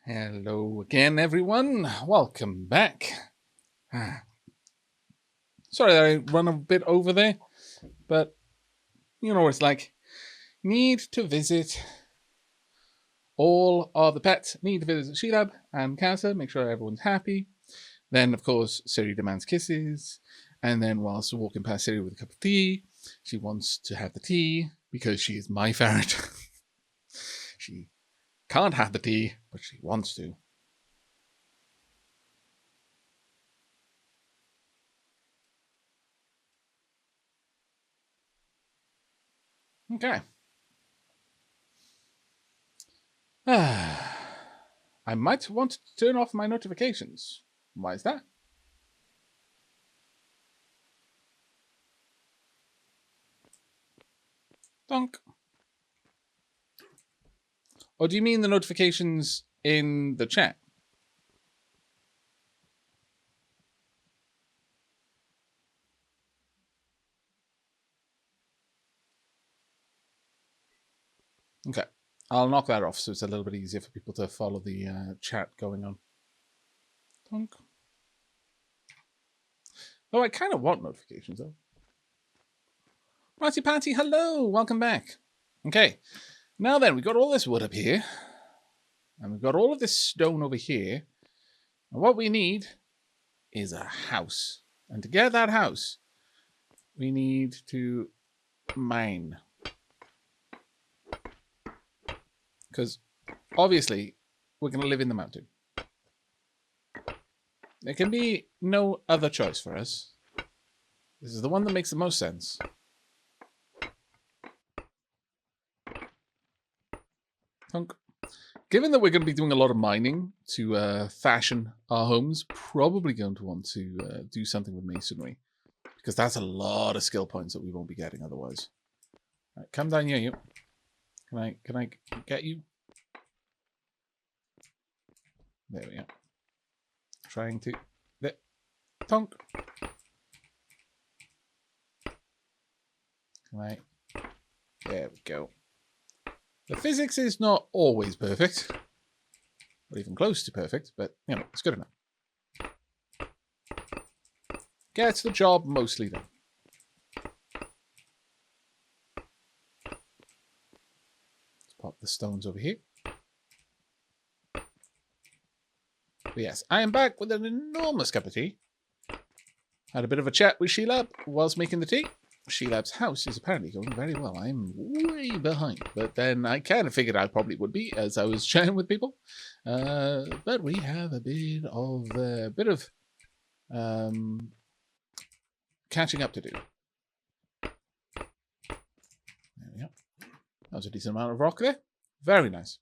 Hello again, everyone. Welcome back. Sorry that I run a bit over there, but you know what it's like. Need to visit all of the pets. Need to visit Sheelab and Casa, make sure everyone's happy. Then, of course, Siri demands kisses. And then, whilst walking past Siri with a cup of tea, she wants to have the tea because she is my ferret. She can't have the tea, but she wants to. Okay. I might want to turn off my notifications. Why is that? Donk. Or do you mean the notifications in the chat? Okay. I'll knock that off so it's a little bit easier for people to follow the chat going on. Donk. Though I kind of want notifications, though. Ratty Patty, hello! Welcome back. Okay. Now then, we've got all this wood up here. And we've got all of this stone over here. And what we need is a house. And to get that house, we need to mine. Because obviously, we're going to live in the mountain. There can be no other choice for us. This is the one that makes the most sense. Thunk. Given that we're going to be doing a lot of mining to fashion our homes, probably going to want to do something with masonry. Because that's a lot of skill points that we won't be getting otherwise. Right, come down here, you. Can I get you? There we go. Trying to... There. Tonk. Right. There we go. The physics is not always perfect. Or even close to perfect, but, you know, it's good enough. Gets the job mostly done. Let's pop the stones over here. But yes, I am back with an enormous cup of tea. Had a bit of a chat with Sheelab whilst making the tea. Sheelab's house is apparently going very well. I'm way behind, but then I kind of figured I probably would be as I was chatting with people. But we have a bit of catching up to do. There we go. That was a decent amount of rock there. Very nice.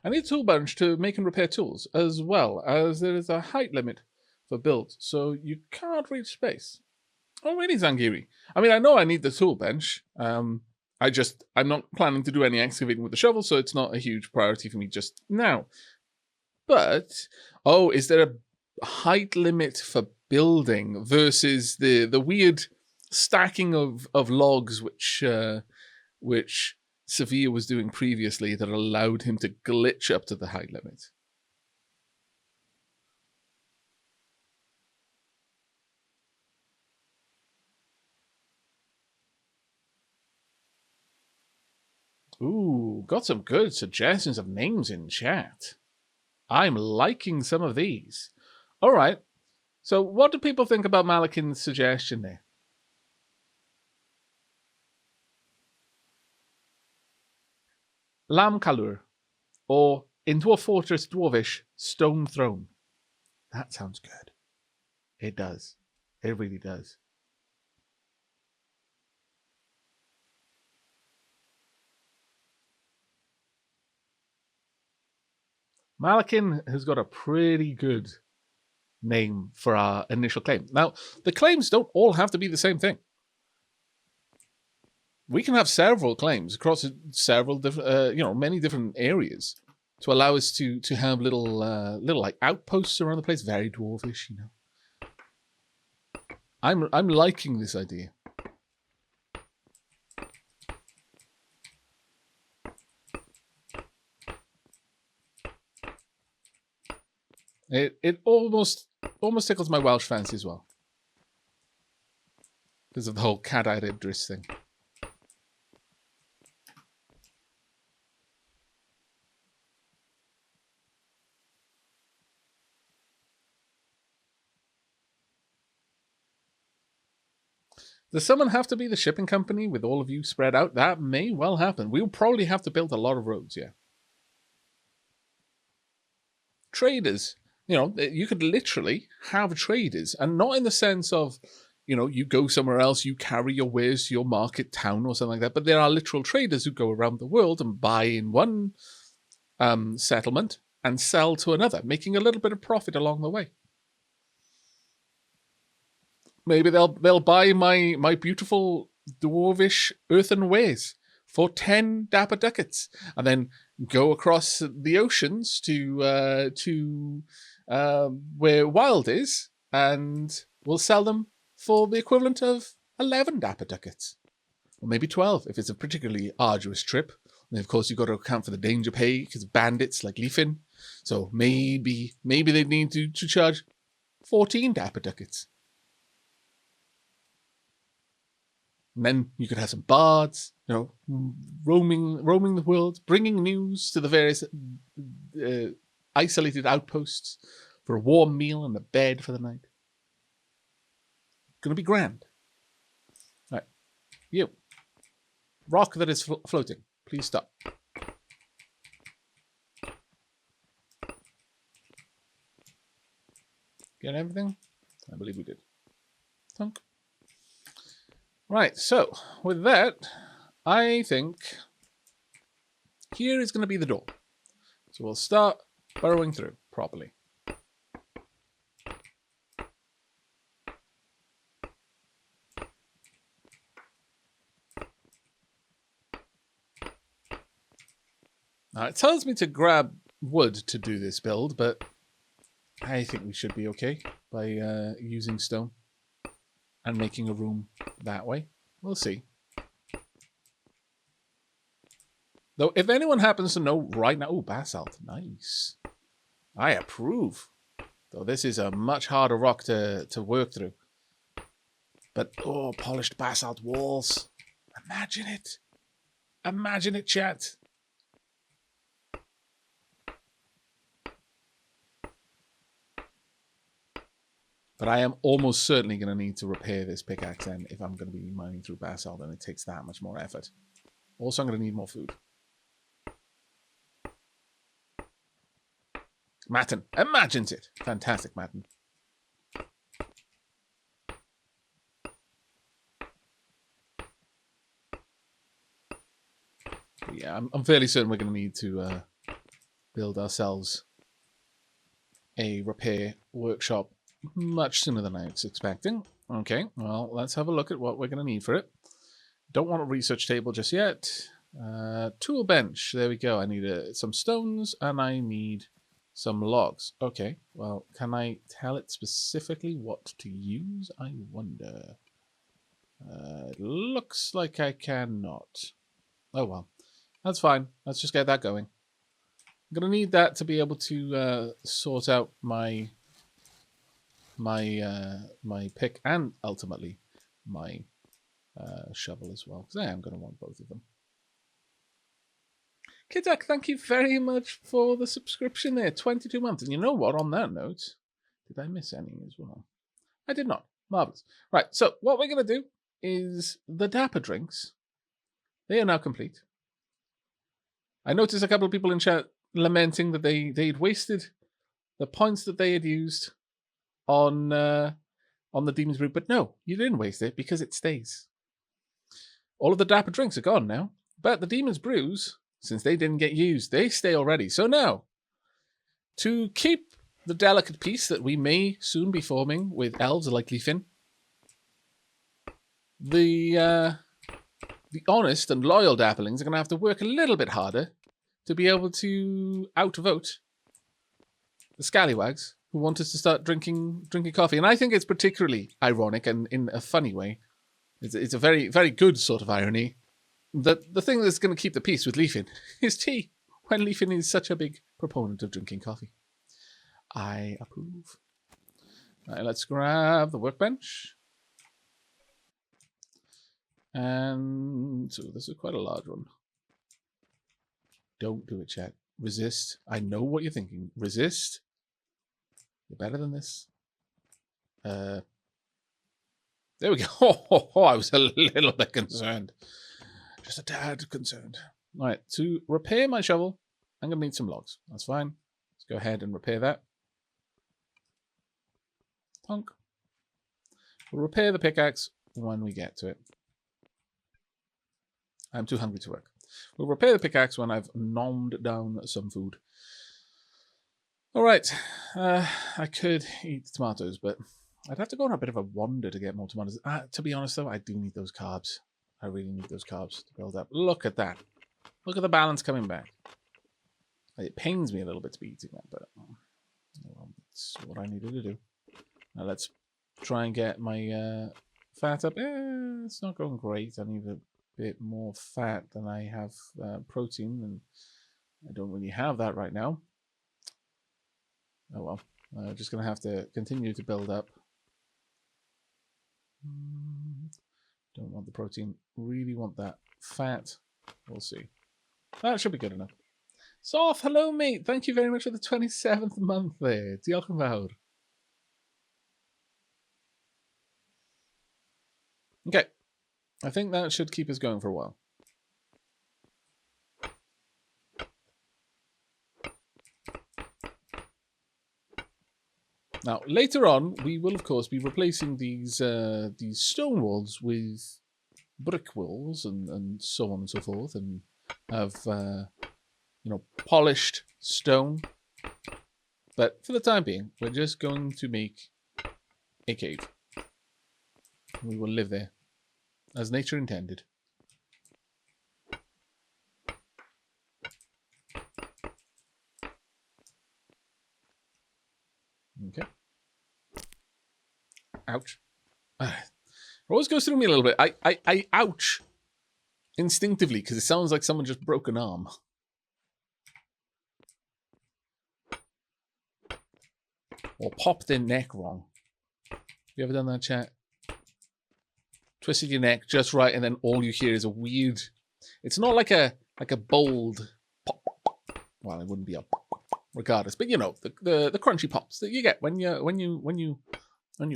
I need a tool bench to make and repair tools, as well as there is a height limit for build, so you can't reach space. Oh, really, Zangiri? I mean, I know I need the tool bench. I'm not planning to do any excavating with the shovel, so it's not a huge priority for me just now. But, oh, is there a height limit for building versus the weird stacking of logs which Sevilla was doing previously that allowed him to glitch up to the height limit? Ooh, got some good suggestions of names in chat. I'm liking some of these. All right. So what do people think about Malakin's suggestion there? Lam Kalur, or Into a Fortress Dwarvish Stone Throne. That sounds good. It does. It really does. Malakin has got a pretty good name for our initial claim. Now, the claims don't all have to be the same thing. We can have several claims across several different, many different areas to allow us to have little like outposts around the place. Very dwarvish, you know. I'm liking this idea. It almost tickles my Welsh fancy as well. Because of the whole Cadair Idris thing. Does someone have to be the shipping company with all of you spread out? That may well happen. We'll probably have to build a lot of roads, yeah. Traders. You know, you could literally have traders, and not in the sense of, you know, you go somewhere else, you carry your wares to your market town or something like that, but there are literal traders who go around the world and buy in one settlement and sell to another, making a little bit of profit along the way. Maybe they'll buy my beautiful dwarvish earthen ways for 10 dapper ducats, and then go across the oceans to where Wild is, and we'll sell them for the equivalent of 11 dapper ducats, or maybe 12 if it's a particularly arduous trip. And of course, you've got to account for the danger pay because of bandits like Leafin. So maybe they need to charge 14 dapper ducats. And then you could have some bards, you know, roaming the world, bringing news to the various isolated outposts for a warm meal and a bed for the night. Gonna be grand. All right, you, rock that is floating, please stop. Get everything? I believe we did. Thunk. Right, so with that, I think here is going to be the door. So we'll start burrowing through properly. Now, it tells me to grab wood to do this build, but I think we should be okay by using stone and making a room that way. We'll see. Though, if anyone happens to know right now... Oh, basalt. Nice. I approve. Though this is a much harder rock to work through. But, oh, polished basalt walls. Imagine it. Imagine it, chat. But I am almost certainly going to need to repair this pickaxe end if I'm going to be mining through basalt, and it takes that much more effort. Also, I'm going to need more food. Matten. Imagines it. Fantastic, Matten. Yeah, I'm fairly certain we're going to need to build ourselves a repair workshop much sooner than I was expecting. Okay, well, let's have a look at what we're going to need for it. Don't want a research table just yet. Tool bench. There we go. I need some stones and I need some logs. Okay, well, can I tell it specifically what to use? I wonder. It looks like I cannot. Oh, well. That's fine. Let's just get that going. I'm going to need that to be able to sort out my pick and ultimately my shovel as well, because I am going to want both of them. Kidak, thank you very much for the subscription there. 22 months. And you know what? On that note, did I miss any as well? I did not. Marvelous. Right, so what we're going to do is the Dapper drinks. They are now complete. I noticed a couple of people in chat lamenting that they'd wasted the points that they had used on the Demon's Brew, but no, you didn't waste it because it stays. All of the Dapper drinks are gone now, but the Demon's Brews, since they didn't get used, they stay already. So now, to keep the delicate peace that we may soon be forming with elves like Leafin, the honest and loyal dapperlings are going to have to work a little bit harder to be able to outvote the scallywags who want us to start drinking coffee. And I think it's particularly ironic and in a funny way. It's a very, very good sort of irony that the thing that's going to keep the peace with Leafin is tea, when Leafin is such a big proponent of drinking coffee. I approve. Right, let's grab the workbench. And so this is quite a large one. Don't do it, chat. Resist. I know what you're thinking. Resist. You're better than this. There we go. I was a little bit concerned. Just a tad concerned. All right, to repair my shovel, I'm going to need some logs. That's fine. Let's go ahead and repair that. Punk. We'll repair the pickaxe when we get to it. I'm too hungry to work. We'll repair the pickaxe when I've nommed down some food. All right. I could eat tomatoes, but I'd have to go on a bit of a wander to get more tomatoes. To be honest, though, I do need those carbs. I really need those carbs to build up. Look at that. Look at the balance coming back. It pains me a little bit to be eating that, but well, it's what I needed to do. Now let's try and get my fat up. It's not going great. I need a bit more fat than I have protein, and I don't really have that right now. Oh well. I'm just going to have to continue to build up. Don't want the protein. Really want that fat. We'll see. That should be good enough. Soft, hello mate. Thank you very much for the 27th month there. Diolch yn fawr. Okay. I think that should keep us going for a while. Now, later on, we will, of course, be replacing these stone walls with brick walls and so on and so forth, and have, polished stone. But for the time being, we're just going to make a cave. We will live there, as nature intended. Okay. Ouch. It always goes through me a little bit. I ouch instinctively because it sounds like someone just broke an arm. Or popped their neck wrong. You ever done that, chat? Twisted your neck just right, and then all you hear is a weird. It's not like a bold pop. Well, it wouldn't be a pop, regardless, but you know the crunchy pops that you get when you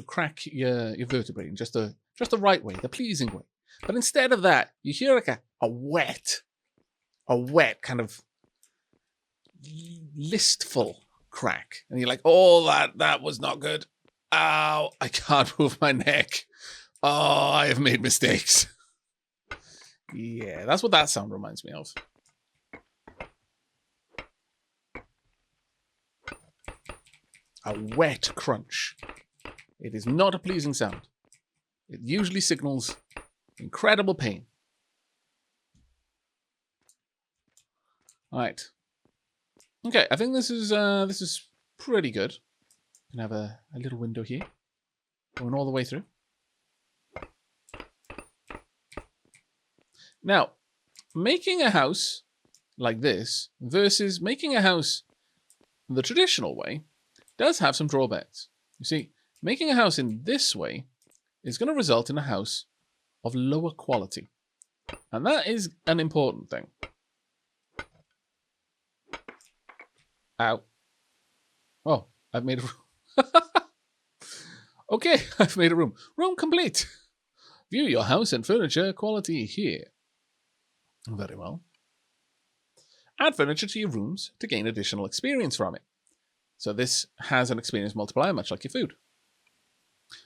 crack your vertebrae in just the right way, the pleasing way. But instead of that, you hear like a wet kind of listful crack, and you're like, oh, that was not good. Ow, I can't move my neck. Oh, I have made mistakes. Yeah, that's what that sound reminds me of. A wet crunch. It is not a pleasing sound. It usually signals incredible pain. All right. Okay, I think this is pretty good. You can have a little window here, going all the way through. Now, making a house like this versus making a house the traditional way does have some drawbacks. You see, making a house in this way is going to result in a house of lower quality. And that is an important thing. Ow. Oh, I've made a room. Okay, I've made a room. Room complete. View your house and furniture quality here. Very well. Add furniture to your rooms to gain additional experience from it. So this has an experience multiplier, much like your food.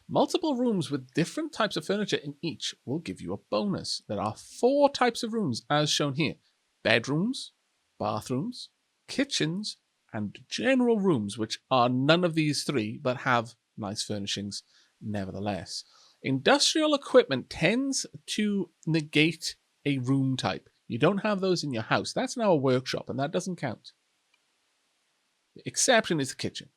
Multiple rooms with different types of furniture in each will give you a bonus. There are 4 types of rooms as shown here. Bedrooms, bathrooms, kitchens, and general rooms, which are none of these 3, but have nice furnishings nevertheless. Industrial equipment tends to negate a room type. You don't have those in your house. That's now a workshop, and that doesn't count. The exception is the kitchen.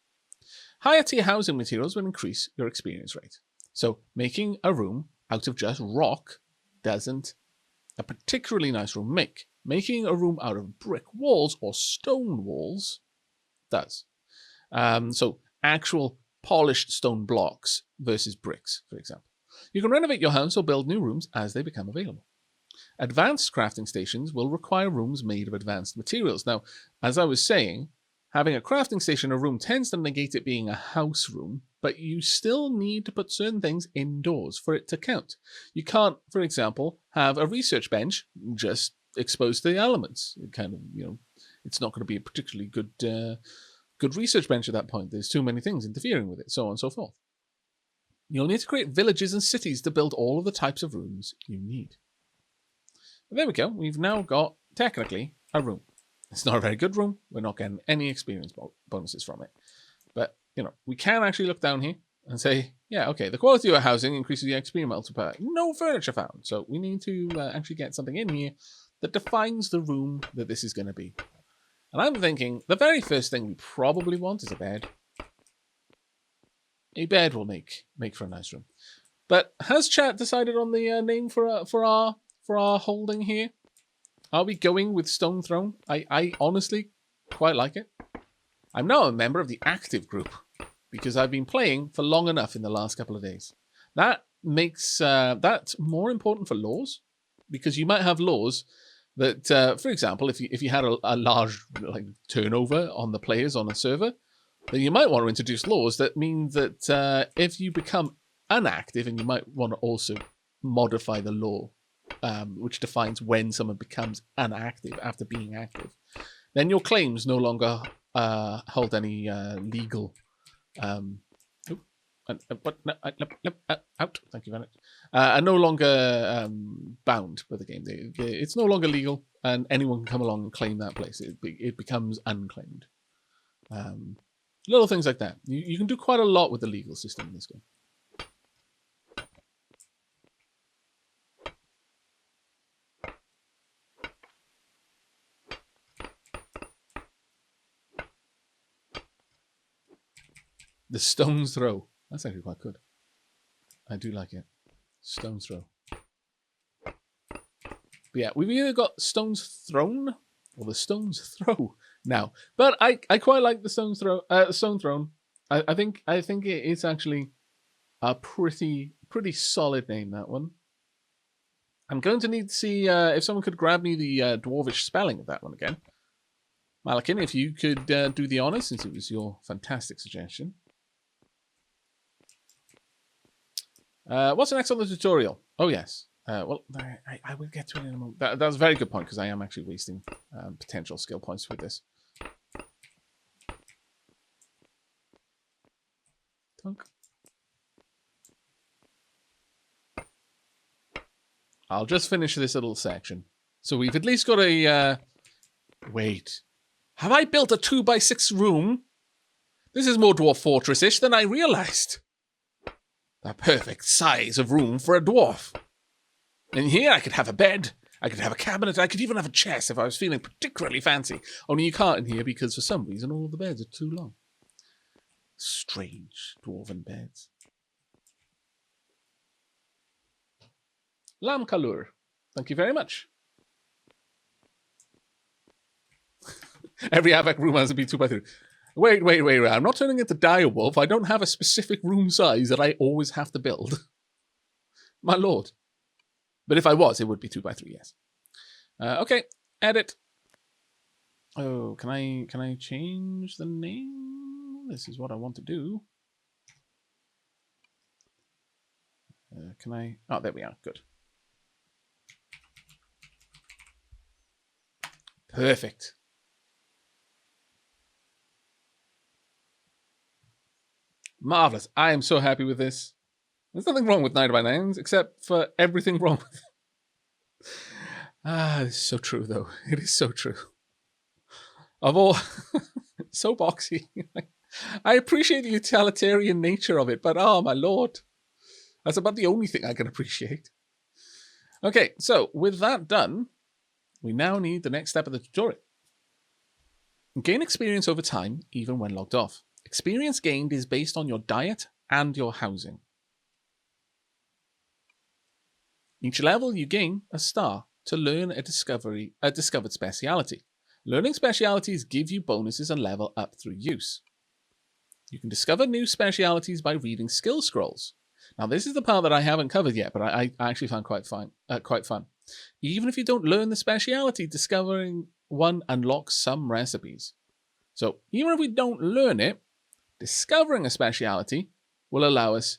Higher tier housing materials will increase your experience rate. So making a room out of just rock doesn't a particularly nice room make. Making a room out of brick walls or stone walls does. So actual polished stone blocks versus bricks, for example. You can renovate your house or build new rooms as they become available. Advanced crafting stations will require rooms made of advanced materials. Now, as I was saying, having a crafting station in a room tends to negate it being a house room, but you still need to put certain things indoors for it to count. You can't, for example, have a research bench just exposed to the elements. It kind of, it's not going to be a particularly good research bench at that point. There's too many things interfering with it, so on and so forth. You'll need to create villages and cities to build all of the types of rooms you need. But there we go. We've now got, technically, a room. It's not a very good room. We're not getting any experience bonuses from it. But, we can actually look down here and say, yeah, okay, the quality of our housing increases the XP multiplier. No furniture found. So we need to actually get something in here that defines the room that this is going to be. And I'm thinking the very first thing we probably want is a bed. A bed will make for a nice room. But has chat decided on the name for our holding here? Are we going with Stone Throne? I honestly quite like it. I'm now a member of the active group because I've been playing for long enough in the last couple of days. That makes that more important for laws, because you might have laws that, for example, if you had a large turnover on the players on a server, then you might want to introduce laws that mean that if you become inactive, and you might want to also modify the law, which defines when someone becomes inactive after being active, then your claims no longer hold any legal. Out. Thank you very much. Are no longer bound by the game. It's no longer legal, and anyone can come along and claim that place. It becomes unclaimed. Little things like that. You can do quite a lot with the legal system in this game. The Stone's Throw. That's actually quite good. I do like it. Stone's Throw. But yeah, we've either got Stone's Throne or the Stone's Throw now. But I quite like the Stone's Throw. Stone Throne. I think it's actually a pretty solid name, that one. I'm going to need to see if someone could grab me the dwarvish spelling of that one again. Malakin, if you could do the honors, since it was your fantastic suggestion. What's next on the tutorial? Oh, yes. Well, I will get to it in a moment. That's a very good point, because I am actually wasting potential skill points with this. Tunk. I'll just finish this little section. So we've at least got a... Wait. Have I built a 2x6 room? This is more Dwarf Fortress-ish than I realized. The perfect size of room for a dwarf. In here, I could have a bed, I could have a cabinet, I could even have a chest if I was feeling particularly fancy. Only you can't in here because for some reason all of the beds are too long. Strange dwarven beds. Lam Kalur. Thank you very much. Every Aavak room has to be 2x3. Wait. I'm not turning into Direwolf. I don't have a specific room size that I always have to build. My lord. But if I was, it would be 2x3, yes. Okay, edit. Oh, can I change the name? This is what I want to do. Can I? Oh, there we are. Good. Perfect. Marvelous. I am so happy with this. There's nothing wrong with 9x9s, except for everything wrong with it. This is so true, though. It is so true. Of all... so boxy. I appreciate the utilitarian nature of it, but oh, my lord. That's about the only thing I can appreciate. Okay, so with that done, we now need the next step of the tutorial. Gain experience over time, even when logged off. Experience gained is based on your diet and your housing. Each level you gain a star to learn a discovered speciality. Learning specialities give you bonuses and level up through use. You can discover new specialities by reading skill scrolls. Now, this is the part that I haven't covered yet, but I actually found quite fun. Even if you don't learn the speciality, discovering one unlocks some recipes. So even if we don't learn it, discovering a speciality will allow us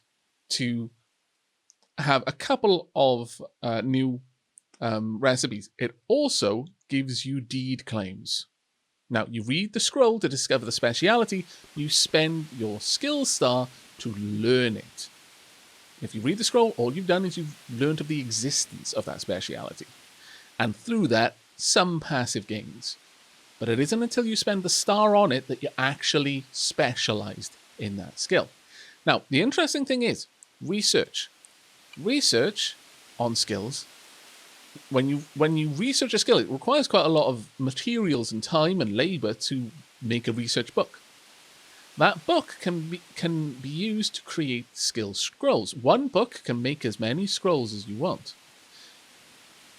to have a couple of new recipes. It also gives you deed claims. Now, you read the scroll to discover the speciality. You spend your skill star to learn it. If you read the scroll, all you've done is you've learned of the existence of that speciality. And through that, some passive gains. But it isn't until you spend the star on it that you're actually specialized in that skill. Now, the interesting thing is research. Research on skills. When you research a skill, it requires quite a lot of materials and time and labor to make a research book. That book can be used to create skill scrolls. One book can make as many scrolls as you want.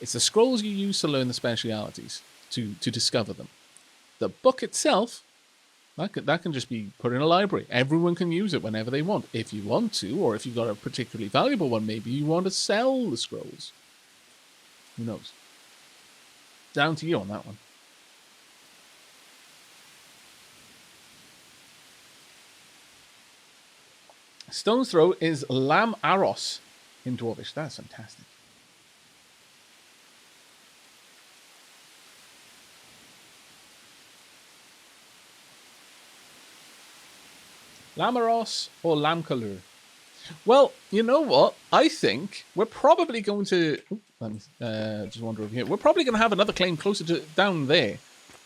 It's the scrolls you use to learn the specialities, to discover them. The book itself, that can just be put in a library. Everyone can use it whenever they want, if you want to, or if you've got a particularly valuable one, maybe you want to sell the scrolls. Who knows? Down to you on that one. Stone's Throw is Lam Aros in Dwarvish. That's fantastic. Lamaros or Lamkalur? Well, you know what? I think we're probably going to... let me just wander over here. We're probably going to have another claim closer to down there.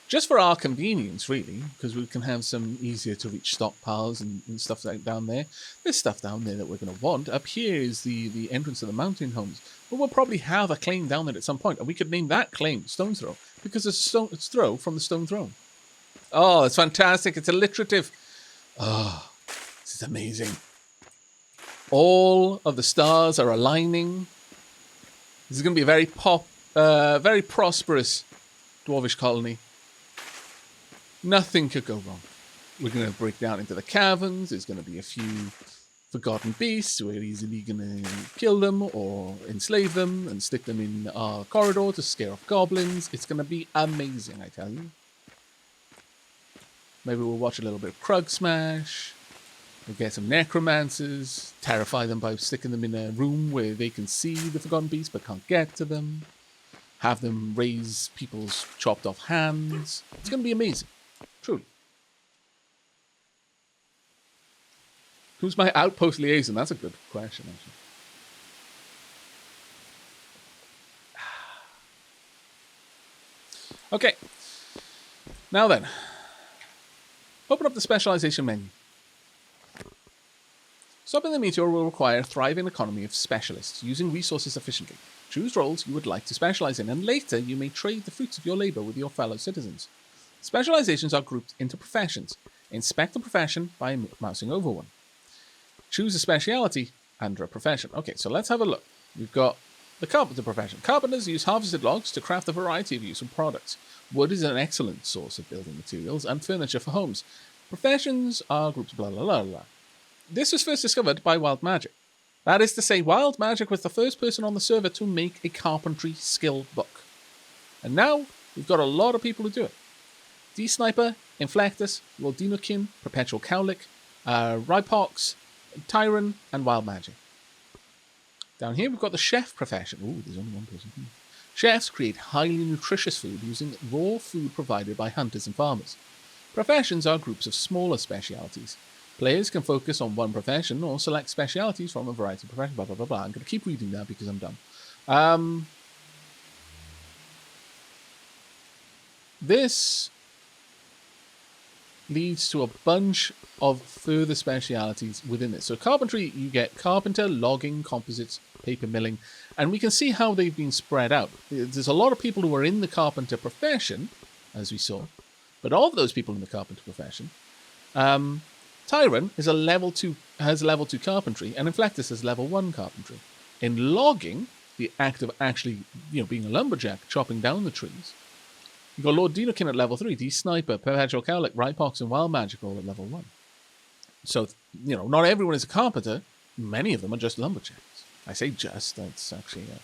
Just for our convenience, really. Because we can have some easier to reach stockpiles and stuff like down there. There's stuff down there that we're going to want. Up here is the entrance to the mountain homes. But we'll probably have a claim down there at some point. And we could name that claim Stone's Throw. Because it's throw from the stone throne. Oh, it's fantastic. It's alliterative. Oh, this is amazing. All of the stars are aligning. This is going to be a very prosperous dwarvish colony. Nothing could go wrong. We're going to break down into the caverns. There's going to be a few forgotten beasts. We're easily going to kill them or enslave them and stick them in our corridor to scare off goblins. It's going to be amazing, I tell you. Maybe we'll watch a little bit of Krug Smash. We'll get some necromancers, terrify them by sticking them in a room where they can see the forgotten beast but can't get to them. Have them raise people's chopped off hands. It's going to be amazing. Truly. Who's my outpost liaison? That's a good question, actually. Okay. Now then. Open up the specialization menu. Stopping the meteor will require a thriving economy of specialists using resources efficiently. Choose roles you would like to specialize in, and later you may trade the fruits of your labor with your fellow citizens. Specializations are grouped into professions. Inspect a profession by mousing over one. Choose a speciality under a profession. Okay, so let's have a look. We've got the carpenter profession. Carpenters use harvested logs to craft a variety of useful products. Wood is an excellent source of building materials and furniture for homes. Professions are grouped blah blah blah blah. This was first discovered by Wild Magic. That is to say, Wild Magic was the first person on the server to make a carpentry skill book. And now, we've got a lot of people who do it. D-Sniper, Inflectus, Waldinokin, Perpetual Cowlick, Rypox, Tyron, and Wild Magic. Down here, we've got the chef profession. Ooh, there's only one person. Chefs create highly nutritious food using raw food provided by hunters and farmers. Professions are groups of smaller specialities. Players can focus on one profession or select specialities from a variety of professions, blah, blah, blah, blah. I'm going to keep reading that because I'm dumb. This leads to a bunch of further specialities within this. So carpentry, you get carpenter, logging, composites, paper milling, and we can see how they've been spread out. There's a lot of people who are in the carpenter profession, as we saw, but of those people in the carpenter profession, Tyron is has level 2 carpentry, and Inflectus has level 1 carpentry. In logging, the act of actually being a lumberjack, chopping down the trees, you've got Lord Dinokin at level 3, D-Sniper, Perpetual Cowlick, Rypox, and Wild Magic all at level 1. So, not everyone is a carpenter. Many of them are just lumberjacks. I say just, that's actually a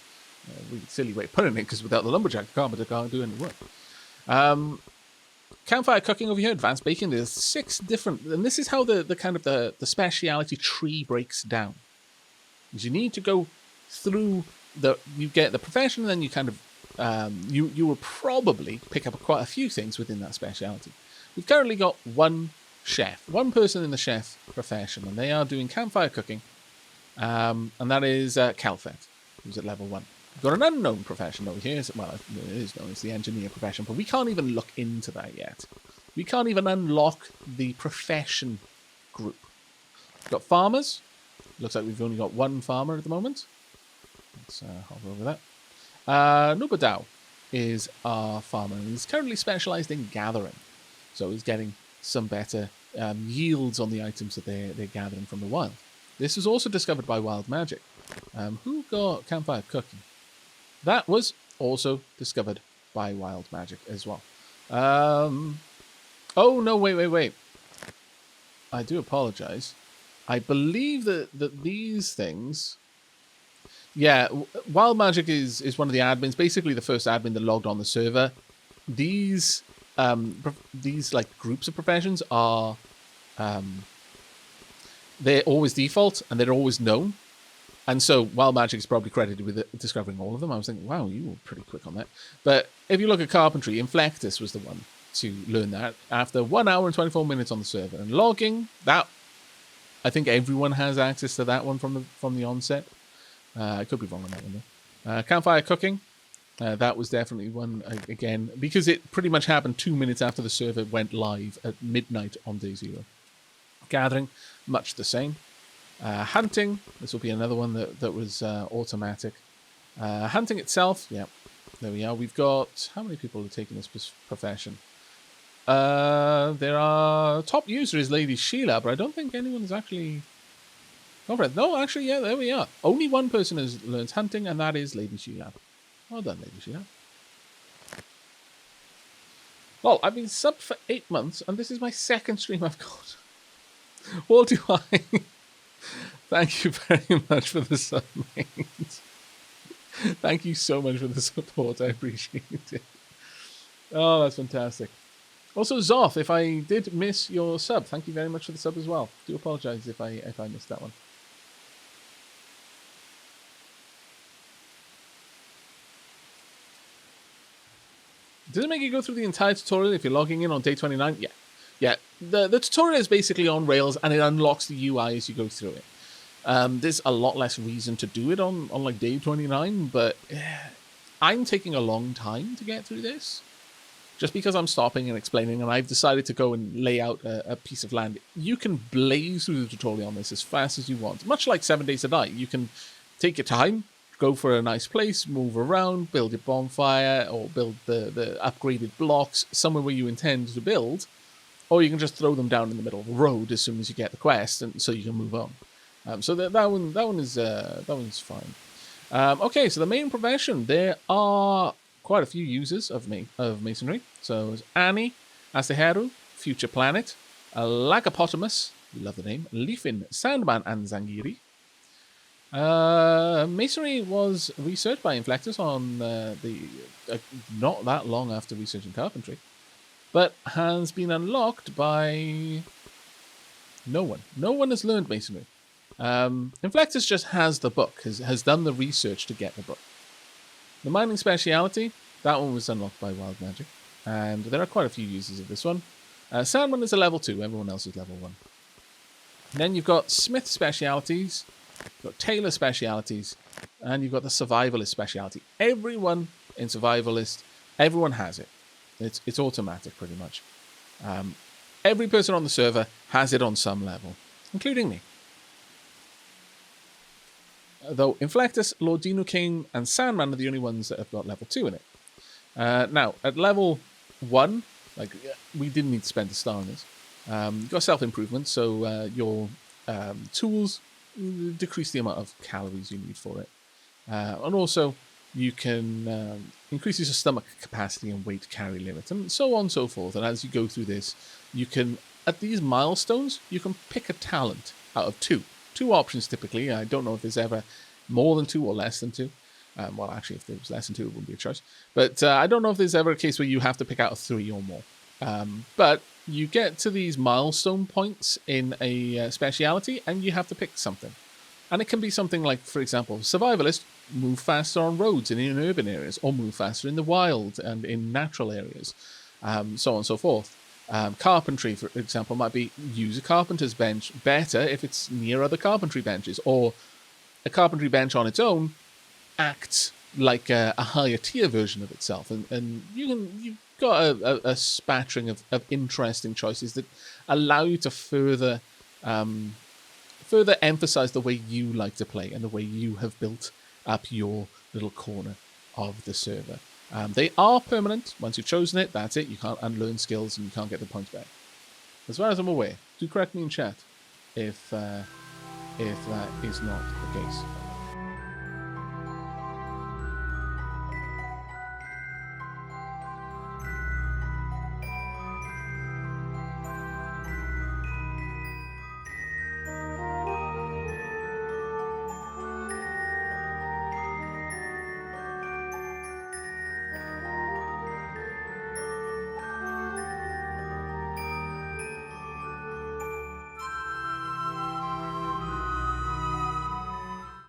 really silly way of putting it, because without the lumberjack, the carpenter can't do any work. Campfire cooking over here, advanced baking. There's 6 different, and this is how the kind of the speciality tree breaks down. Is you need to go through you get the profession, and then you kind of you will probably pick up quite a few things within that speciality. We've currently got one person in the chef profession, and they are doing campfire cooking, and that is Calfet, who's at level 1. We've got an unknown profession over here. Well, it is known as the engineer profession, but we can't even look into that yet. We can't even unlock the profession group. We've got farmers. Looks like we've only got one farmer at the moment. Let's hover over that. Nubadao is our farmer, and he's currently specialized in gathering. So he's getting some better yields on the items that they're gathering from the wild. This was also discovered by Wild Magic. Who got campfire cooking? That was also discovered by Wild Magic as well. Oh, no, wait. I do apologize. I believe that these things... Yeah, Wild Magic is one of the admins, basically the first admin that logged on the server. These like groups of professions are... they're always default, and they're always known. And so Wild Magic is probably credited with discovering all of them. I was thinking, wow, you were pretty quick on that. But if you look at carpentry, Inflectus was the one to learn that after 1 hour and 24 minutes on the server. And logging, that I think everyone has access to that one from the onset. I could be wrong on that one though. Campfire cooking, that was definitely one, again, because it pretty much happened 2 minutes after the server went live at midnight on day 0. Gathering, much the same. Hunting, this will be another one that was automatic. Hunting itself, yeah, there we are. We've got, how many people are taking this profession? There are, top user is Lady Sheila, but I don't think anyone's actually... No, actually, yeah, there we are. Only one person has learned hunting, and that is Lady Sheila. Well done, Lady Sheila. Well, I've been subbed for 8 months, and this is my 2nd stream I've got. What do I... Thank you very much for the sub, mate. Thank you so much for the support. I appreciate it. Oh, that's fantastic. Also, Zoth, if I did miss your sub, thank you very much for the sub as well. Do apologize if I missed that one. Does it make you go through the entire tutorial if you're logging in on day 29? Yeah. Yeah, the tutorial is basically on Rails, and it unlocks the UI as you go through it. There's a lot less reason to do it on like day 29, but I'm taking a long time to get through this. Just because I'm stopping and explaining, and I've decided to go and lay out a piece of land. You can blaze through the tutorial on this as fast as you want. Much like 7 Days to Die. You can take your time, go for a nice place, move around, build your bonfire, or build the upgraded blocks somewhere where you intend to build. Or you can just throw them down in the middle of the road as soon as you get the quest, and so you can move on. So that one is fine. Okay, so the main profession, there are quite a few users of masonry. So there's Annie, Asaheru, Future Planet, Lagapotamus, love the name, Leafin, Sandman, and Zangiri. Masonry was researched by Inflectus on not that long after researching carpentry, but has been unlocked by no one. No one has learned masonry. Inflectus just has the book, has done the research to get the book. The mining speciality, that one was unlocked by Wild Magic, and there are quite a few users of this one. Sandman is a level 2, everyone else is level 1. And then you've got Smith specialities, you've got Tailor specialities, and you've got the Survivalist speciality. Everyone in Survivalist, everyone has it. It's automatic, pretty much. Every person on the server has it on some level, including me. Though Inflectus, Lord Dino King, and Sandman are the only ones that have got level 2 in it. Now, at level 1, like we didn't need to spend a star on this. You've got self-improvement, so your tools decrease the amount of calories you need for it. And also, you can increase your stomach capacity and weight carry limit, and so on and so forth. And as you go through this, you can at these milestones, you can pick a talent out of two. Two options typically. I don't know if there's ever more than two or less than two. Well, actually, if there was less than two, it wouldn't be a choice. But I don't know if there's ever a case where you have to pick out of three or more. But you get to these milestone points in a speciality, and you have to pick something. And it can be something like, for example, survivalist, move faster on roads and in urban areas, or move faster in the wild and in natural areas, so on and so forth. Carpentry, for example, might be use a carpenter's bench better if it's near other carpentry benches, or a carpentry bench on its own acts like a higher tier version of itself, and you've got a spattering of interesting choices that allow you to further emphasize the way you like to play and the way you have built up your little corner of the server. They are permanent. Once you've chosen it, that's it. You can't unlearn skills and you can't get the points back. As far as I'm aware. Do correct me in chat if that is not the case.